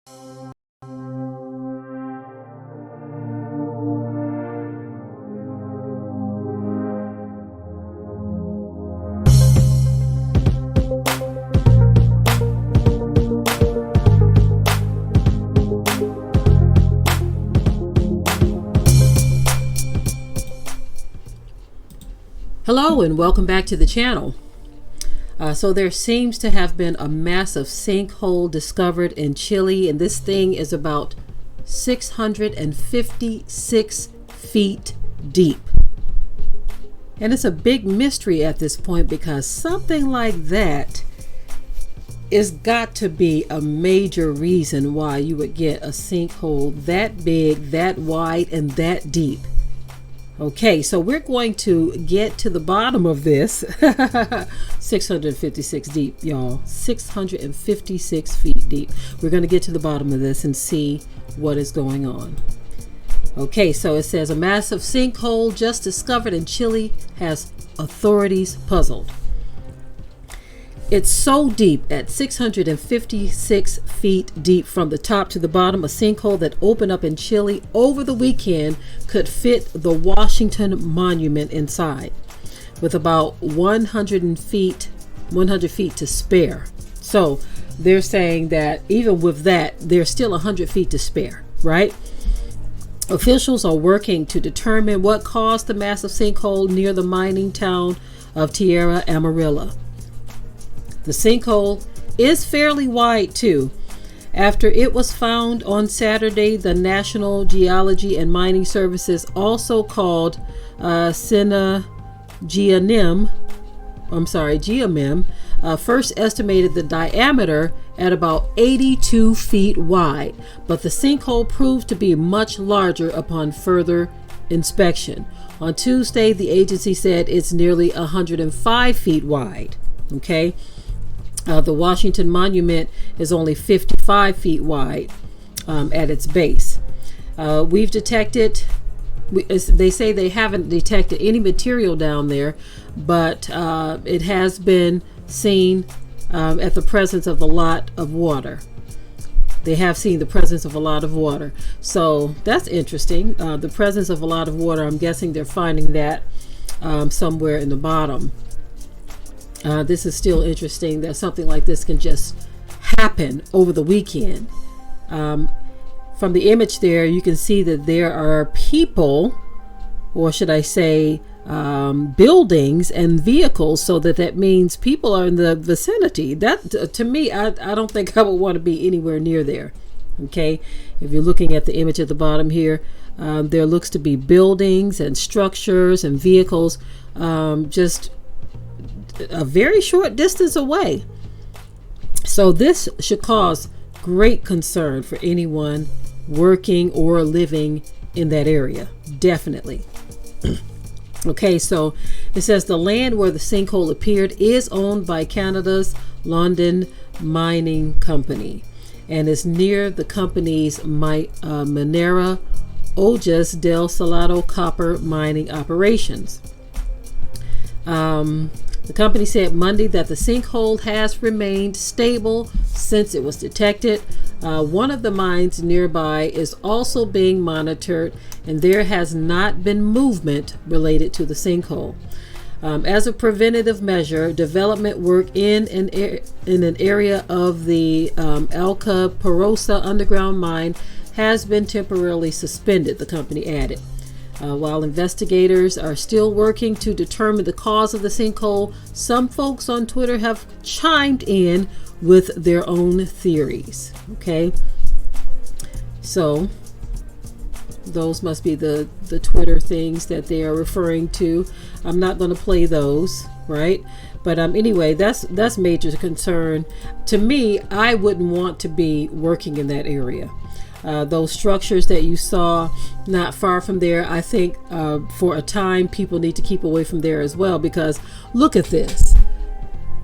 Hello and welcome back to the channel. So there seems to have been a massive sinkhole discovered in Chile, and this thing is about 656 feet deep. And it's a big mystery at this point because something like that is got to be a major reason why you would get a sinkhole that big, that wide, and that deep. Okay, so we're going to get to the bottom of this. 656 deep, y'all. 656 feet deep. We're going to get to the bottom of this and see what is going on. Okay, so it says a massive sinkhole just discovered in Chile has authorities puzzled. It's so deep at 656 feet deep from the top to the bottom. A sinkhole that opened up in Chile over the weekend could fit the Washington Monument inside, with about 100 feet to spare. So they're saying that even with that, there's still 100 feet to spare, right? Officials are working to determine what caused the massive sinkhole near the mining town of Tierra Amarilla. The sinkhole is fairly wide too. After it was found on Saturday, the National Geology and Mining Services, also called GMM, first estimated the diameter at about 82 feet wide, but the sinkhole proved to be much larger upon further inspection. On Tuesday, the agency said it's nearly 105 feet wide. Okay. The Washington Monument is only 55 feet wide at its base. We've detected, they say they haven't detected any material down there, but it has been seen at the presence of a lot of water. They have seen the presence of a lot of water. So that's interesting. The presence of a lot of water, I'm guessing they're finding that somewhere in the bottom. This is still interesting that something like this can just happen over the weekend. From the image there, you can see that there are people, or should I say buildings and vehicles, so that means people are in the vicinity. That to me, I don't think I would want to be anywhere near there. Okay, if you're looking at the image at the bottom here, there looks to be buildings and structures and vehicles just a very short distance away. So this should cause great concern for anyone working or living in that area. Definitely. Okay, so it says the land where the sinkhole appeared is owned by Canada's London Mining Company and is near the company's Minera Ollas del Salado copper mining operations. The company said Monday that the sinkhole has remained stable since it was detected. One of the mines nearby is also being monitored, and there has not been movement related to the sinkhole. As a preventative measure, development work in an area of the Alca Perosa underground mine has been temporarily suspended, the company added. While investigators are still working to determine the cause of the sinkhole, some folks on Twitter have chimed in with their own theories. Okay, so those must be the Twitter things that they are referring to. I'm not going to play those, right? But anyway, that's major concern to me. I wouldn't want to be working in that area. Those structures that you saw not far from there, I think for a time people need to keep away from there as well, because look at this.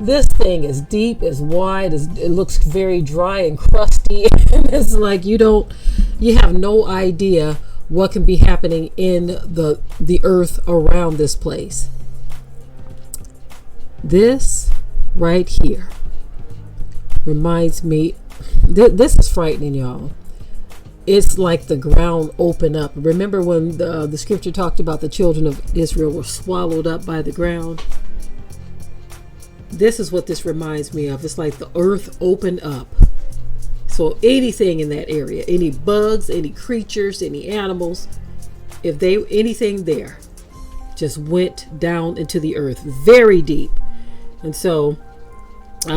This thing is deep, is wide, it looks very dry and crusty, and it's like you have no idea what can be happening in the earth around this place. This right here reminds me This is frightening, y'all. It's like the ground opened up. Remember when the scripture talked about the children of Israel were swallowed up by the ground? This is what this reminds me of. It's like the earth opened up. So anything in that area, any bugs, any creatures, any animals, anything there just went down into the earth very deep. And so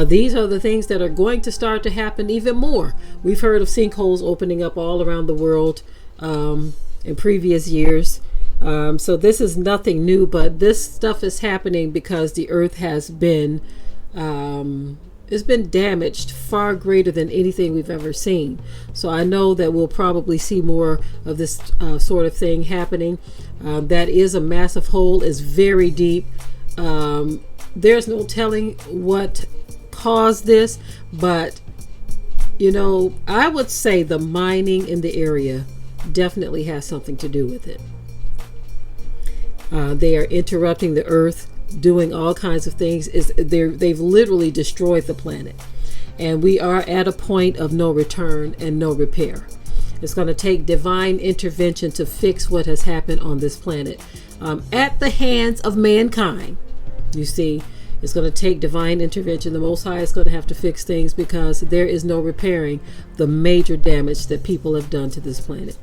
these are the things that are going to start to happen even more. We've heard of sinkholes opening up all around the world in previous years. So this is nothing new, but this stuff is happening because the earth has been it's been damaged far greater than anything we've ever seen. So I know that we'll probably see more of this sort of thing happening. That is a massive hole. It's very deep. There's no telling what caused this, but I would say the mining in the area definitely has something to do with it. They are interrupting the earth, doing all kinds of things. They've literally destroyed the planet, and we are at a point of no return and no repair. It's going to take divine intervention to fix what has happened on this planet at the hands of mankind. You see, it's going to take divine intervention. The Most High is going to have to fix things because there is no repairing the major damage that people have done to this planet.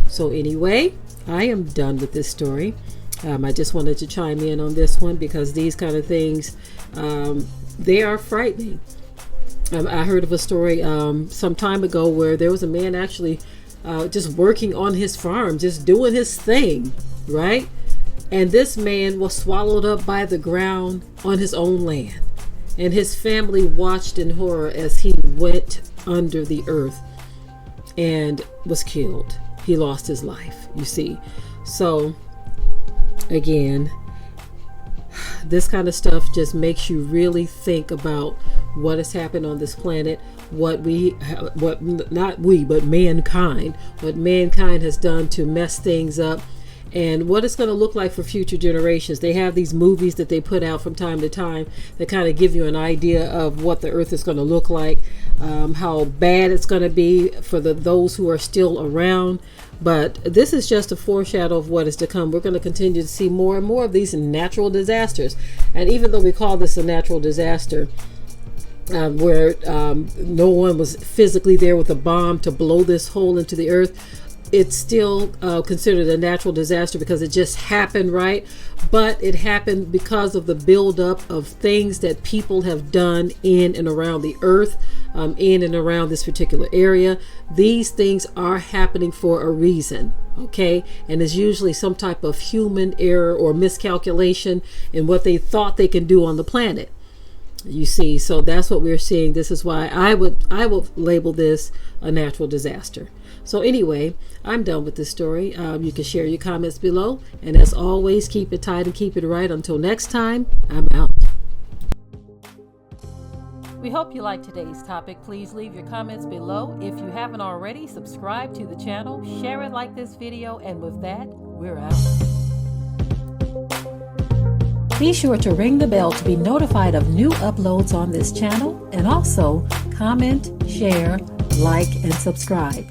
So anyway, I am done with this story. I just wanted to chime in on this one because these kind of things, they are frightening. I heard of a story some time ago where there was a man actually just working on his farm, just doing his thing, right? And this man was swallowed up by the ground on his own land. And his family watched in horror as he went under the earth and was killed. He lost his life, you see. So, again, this kind of stuff just makes you really think about what has happened on this planet, what mankind has done to mess things up, and what it's going to look like for future generations. They have these movies that they put out from time to time that kind of give you an idea of what the earth is going to look like, how bad it's going to be for those who are still around. But this is just a foreshadow of what is to come. We're going to continue to see more and more of these natural disasters. And even though we call this a natural disaster, where no one was physically there with a bomb to blow this hole into the earth, it's still considered a natural disaster because it just happened, right? But it happened because of the buildup of things that people have done in and around the earth, in and around this particular area. These things are happening for a reason, okay? And it's usually some type of human error or miscalculation in what they thought they can do on the planet. You see, so that's what we're seeing. This is why I would label this a natural disaster. So anyway, I'm done with this story. You can share your comments below. And as always, keep it tight and keep it right. Until next time, I'm out. We hope you liked today's topic. Please leave your comments below. If you haven't already, subscribe to the channel, share it like this video, and with that, we're out. Be sure to ring the bell to be notified of new uploads on this channel, and also comment, share, like, and subscribe.